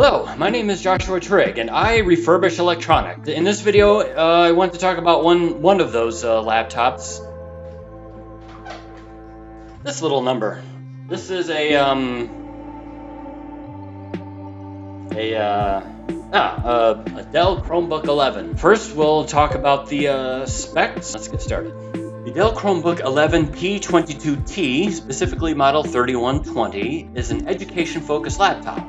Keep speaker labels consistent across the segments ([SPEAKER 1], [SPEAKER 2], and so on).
[SPEAKER 1] Hello, my name is Joshua Trigg, and I refurbish electronics. In this video, I want to talk about one of those laptops. This little number. This is a Dell Chromebook 11. First, we'll talk about the specs. Let's get started. The Dell Chromebook 11 P22T, specifically model 3120, is an education-focused laptop.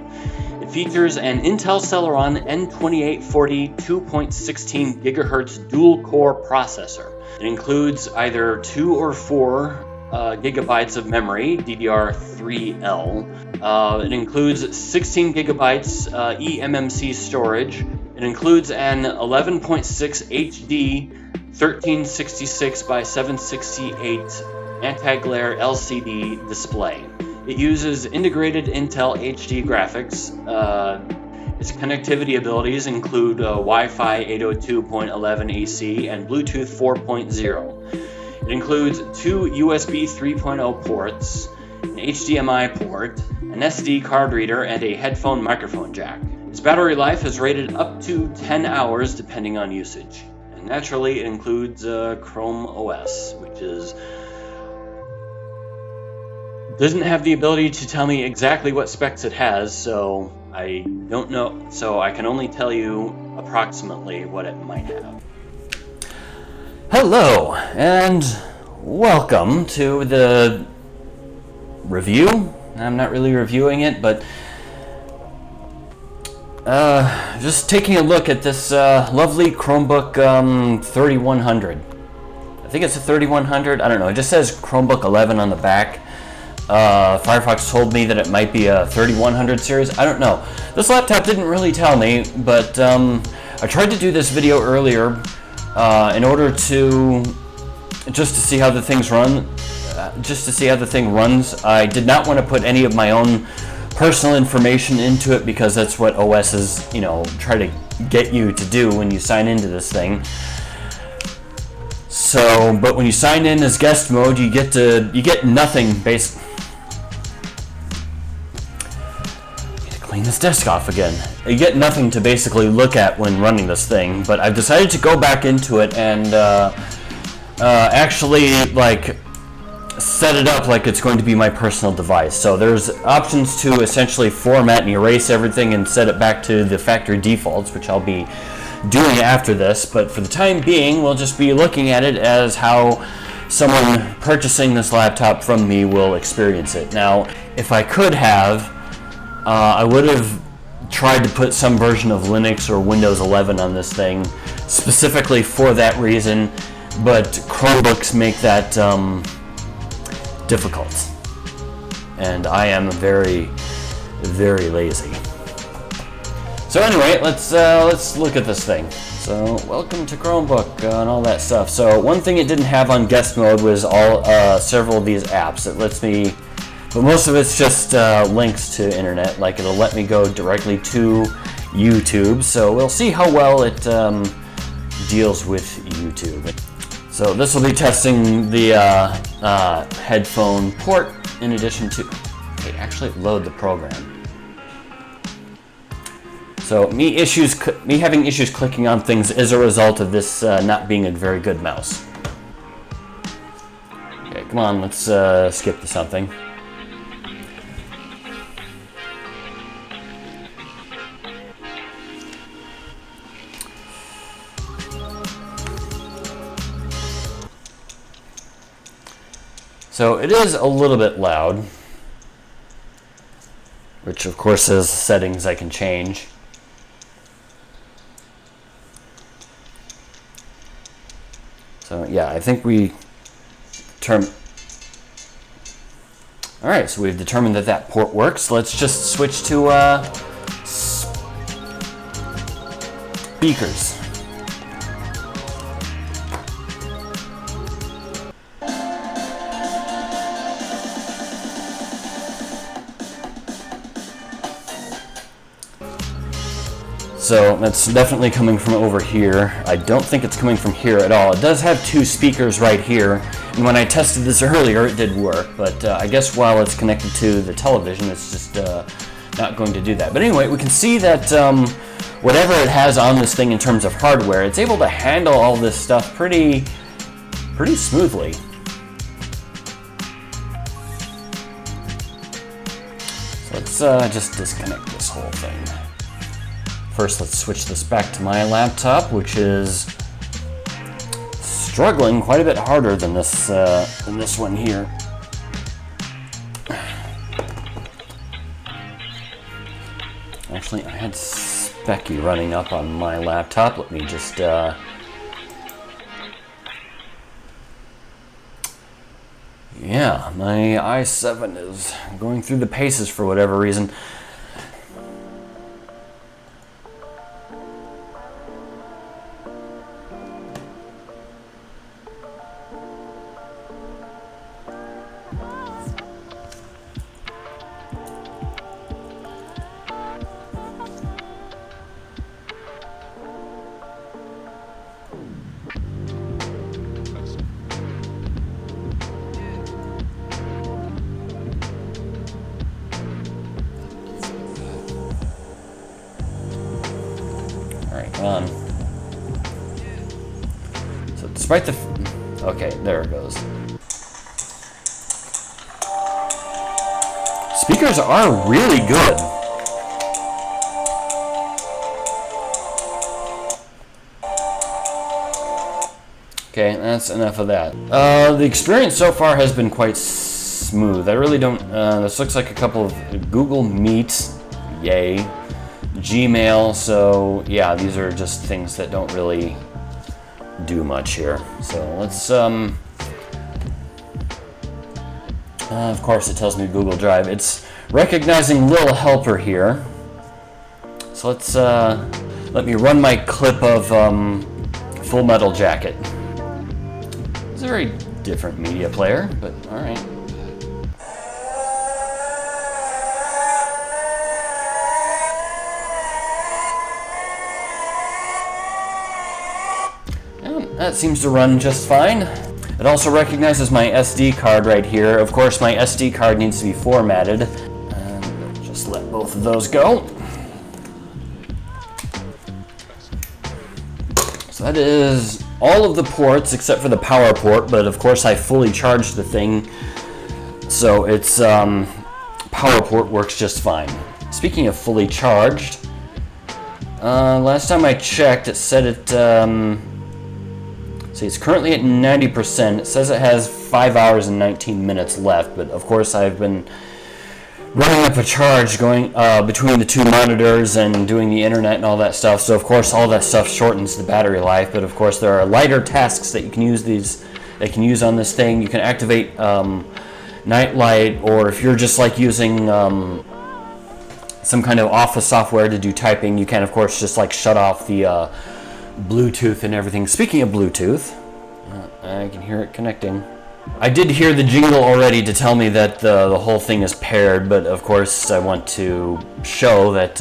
[SPEAKER 1] It features an Intel Celeron N2840 2.16 GHz dual-core processor. It includes either 2 or 4 gigabytes of memory, DDR3L. It includes 16 gigabytes eMMC storage. It includes an 11.6 HD 1366 by 768 anti-glare LCD display. It uses integrated Intel HD graphics. Its connectivity abilities include Wi-Fi 802.11 AC and Bluetooth 4.0. It includes 2 USB 3.0 ports, an HDMI port, an SD card reader, and a headphone microphone jack. Its battery life is rated up to 10 hours depending on usage. And naturally, it includes Chrome OS, which doesn't have the ability to tell me exactly what specs it has, so I don't know. So I can only tell you approximately what it might have. Hello, and welcome to the review. I'm not really reviewing it, but just taking a look at this lovely Chromebook 3100. I think it's a 3100. I don't know. It just says Chromebook 11 on the back. Firefox told me that it might be a 3100 series. I don't know. This laptop didn't really tell me, but I tried to do this video earlier in order to just to see how the things run. Just to see how the thing runs. I did not want to put any of my own personal information into it because that's what OSs, try to get you to do when you sign into this thing. So, but when you sign in as guest mode, you get nothing based. Need to clean this desk off again. You get nothing to basically look at when running this thing. But I've decided to go back into it and actually set it up like it's going to be my personal device. So there's options to essentially format and erase everything and set it back to the factory defaults, which I'll be doing after this, but for the time being we'll just be looking at it as how someone purchasing this laptop from me will experience it. Now, if I could have, I would have tried to put some version of Linux or Windows 11 on this thing specifically for that reason, but Chromebooks make that difficult, and I am very, very lazy. So anyway, let's look at this thing. So welcome to Chromebook and all that stuff. So one thing it didn't have on guest mode was several of these apps. It lets me, but most of it's just links to internet. Like it'll let me go directly to YouTube. So we'll see how well it deals with YouTube. So this will be testing the headphone port in addition to, actually load the program. So me having issues clicking on things is a result of this not being a very good mouse. Okay, come on, let's skip to something. So it is a little bit loud, which of course is settings I can change. So yeah, I think we Alright, so we've determined that port works. Let's just switch to speakers. So that's definitely coming from over here. I don't think it's coming from here at all. It does have 2 speakers right here, and when I tested this earlier it did work, but I guess while it's connected to the television it's just not going to do that. But anyway, we can see that whatever it has on this thing in terms of hardware, it's able to handle all this stuff pretty smoothly. So let's just disconnect this whole thing. First, let's switch this back to my laptop, which is struggling quite a bit harder than this one here. Actually, I had Specky running up on my laptop. Let me just yeah, my i7 is going through the paces for whatever reason. On. So despite the okay, there it goes. Speakers are really good. Okay, that's enough of that. The experience so far has been quite smooth. I really don't. This looks like a couple of Google Meet, yay. Gmail, so yeah, these are just things that don't really do much here. So let's, of course it tells me Google Drive. It's recognizing Little Helper here. So let's, let me run my clip of Full Metal Jacket. It's a very different media player, but alright. That seems to run just fine. It also recognizes my SD card right here. Of course, my SD card needs to be formatted. And just let both of those go. So that is all of the ports except for the power port, but of course I fully charged the thing. So its power port works just fine. Speaking of fully charged, last time I checked, it said it, see, it's currently at 90%. It says it has 5 hours and 19 minutes left, but of course I've been running up a charge going between the two monitors and doing the internet and all that stuff. So of course all that stuff shortens the battery life, but of course there are lighter tasks that you can use on this thing. You can activate night light, or if you're just like using some kind of office software to do typing, you can of course just like shut off the Bluetooth and everything. Speaking of Bluetooth, I can hear it connecting. I did hear the jingle already to tell me that the whole thing is paired, but of course I want to show that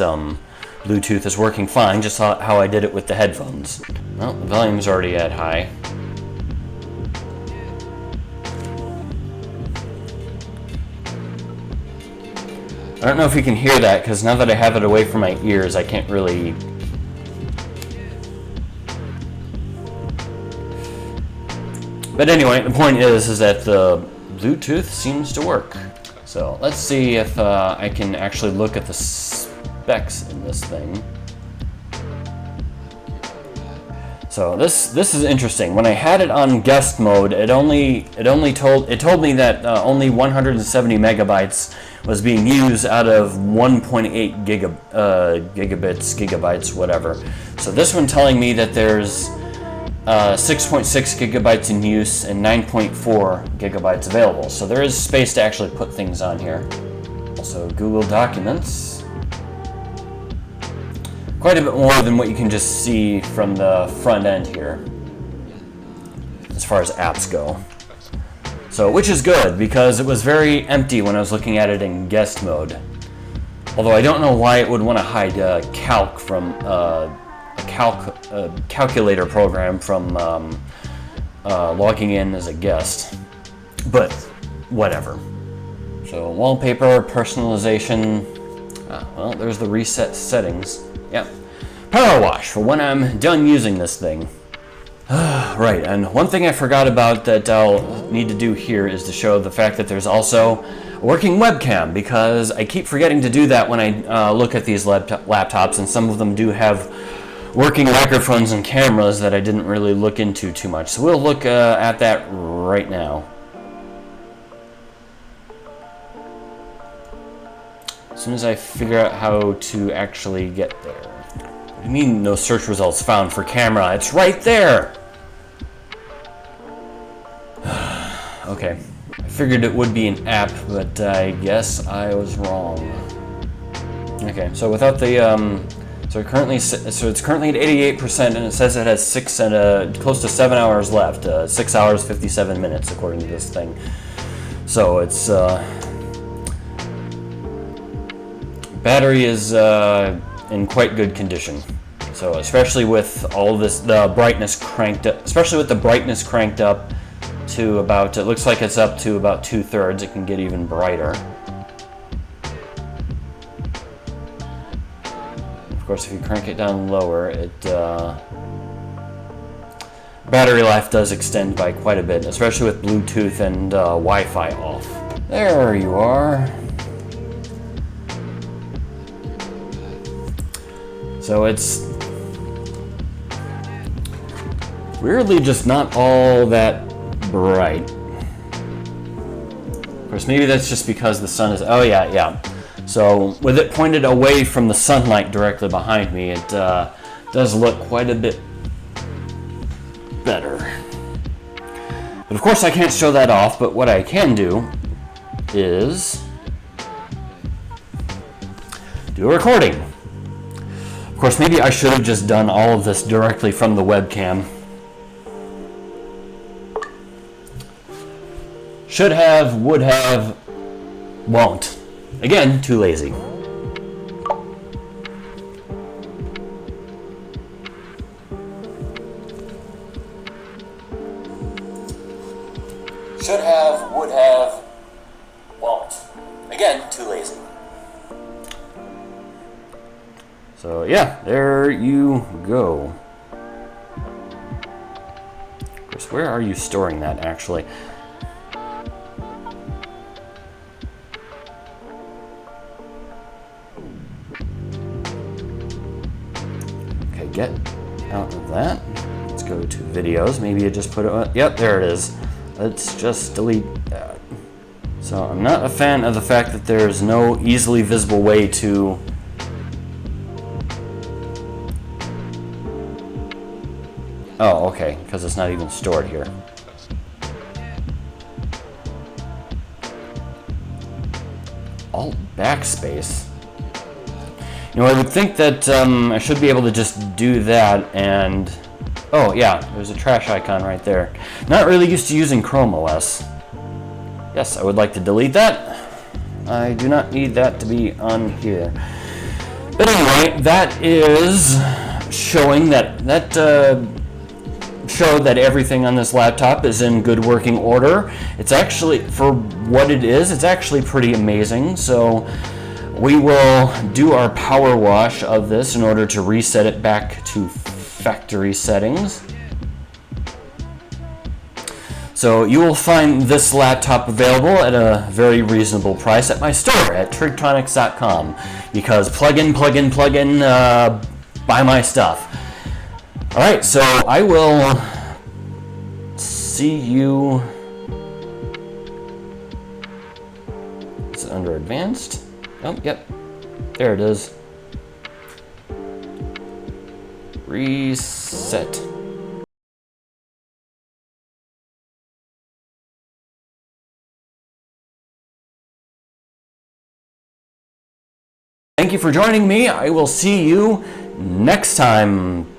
[SPEAKER 1] Bluetooth is working fine, just how I did it with the headphones. Well, the volume's already at high. I don't know if you can hear that, because now that I have it away from my ears, I can't really... But anyway, the point is that the Bluetooth seems to work. So let's see if I can actually look at the specs in this thing. So this is interesting. When I had it on guest mode, it told me that only 170 megabytes was being used out of 1.8 gigabytes, whatever. So this one telling me that there's 6.6 gigabytes in use and 9.4 gigabytes available. So there is space to actually put things on here. Also Google Documents. Quite a bit more than what you can just see from the front end here, as far as apps go. So, which is good, because it was very empty when I was looking at it in guest mode. Although I don't know why it would want to hide calc from calculator program from logging in as a guest, but whatever. So wallpaper, personalization, Well, there's the reset settings. Yep. Power wash for when I'm done using this thing. Right, and one thing I forgot about that I'll need to do here is to show the fact that there's also a working webcam, because I keep forgetting to do that when I look at these laptops, and some of them do have working microphones and cameras that I didn't really look into too much. So we'll look at that right now. As soon as I figure out how to actually get there. What do you mean no search results found for camera? It's right there! Okay, I figured it would be an app, but I guess I was wrong. Okay, so without the, so it's currently at 88%, and it says it has close to 7 hours left, 6 hours 57 minutes according to this thing. So it's, battery is in quite good condition. So especially with all this, the brightness cranked up, to about, it looks like it's up to about 2/3. It can get even brighter. Of course, if you crank it down lower, battery life does extend by quite a bit, especially with Bluetooth and Wi-Fi off. There you are. So it's weirdly just not all that bright. Of course, maybe that's just because the sun is, oh yeah. So with it pointed away from the sunlight directly behind me, it does look quite a bit better. But of course I can't show that off, but what I can do is do a recording. Of course, maybe I should have just done all of this directly from the webcam. Should have, would have, won't. Again, too lazy. Should have, would have, won't. Again, too lazy. So yeah, there you go. Of course, where are you storing that actually? Okay, get out of that. Let's go to videos. Maybe you just put it, yep, there it is. Let's just delete that. So I'm not a fan of the fact that there's no easily visible way to oh, okay, because it's not even stored here. Alt backspace. You know, I would think that I should be able to just do that and... Oh, yeah, there's a trash icon right there. Not really used to using Chrome OS. Yes, I would like to delete that. I do not need that to be on here. But anyway, that is showing show that everything on this laptop is in good working order. It's actually, for what it is, it's actually pretty amazing. So we will do our power wash of this in order to reset it back to factory settings. So you will find this laptop available at a very reasonable price at my store at Triggtronics.com, because plug in, buy my stuff. Alright, so I will see you. Is it under advanced? Oh, yep. There it is. Reset. Thank you for joining me. I will see you next time.